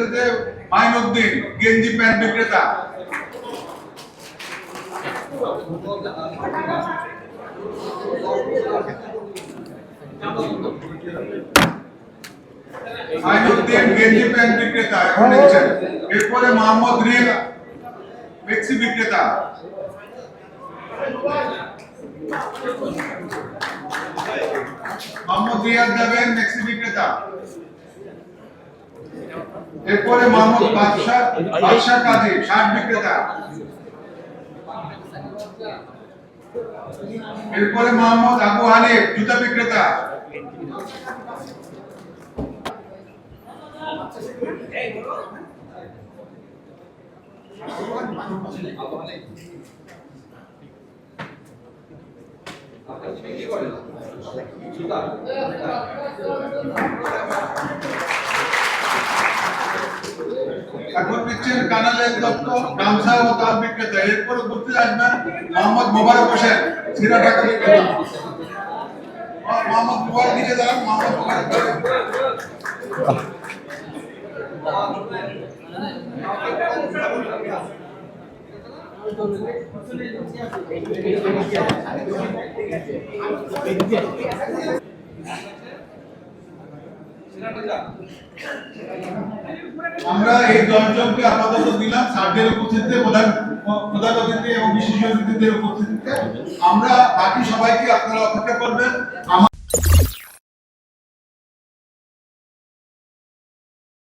উপস্থিত মাইনুদ্দিন গেঞ্জি প্যান্ট বিক্রেতা। মাইনুদ্দিন গেঞ্জি প্যান্ট বিক্রেতা এখন নিচ্ছেন। এরপরে মোহাম্মদ রিয়াদ মেক্সি বিক্রেতা। মোহাম্মদ রিয়াদ দেবেন মেক্সি বিক্রেতা। এরপরে মোহাম্মদ বাদশাহ কাজী শার্ট বিক্রেতা। এরপরে মোহাম্মদ আবু হানিফ জুতা বিক্রেতা। এখন নিচ্ছেন কানালের দত্ত গামছা ও তাঁত বিক্রেতা। এরপরে ঘুরতে আসবেন মোহাম্মদ মোবারক হোসেন সিরা টাকা বিক্রেতা। মোহাম্মদ মোবারক নিচে দাঁড়ান। মোহাম্মদ মোবারক আমরা এই 10 জনকে আপাতত দিলাম স্যারদের উপস্থিতিতে, প্রধান অতিথি এবং বিশেষ অতিথিদের উপস্থিতিতে। আমরা বাকি সবাইকে আপনারা অপেক্ষা করবেন।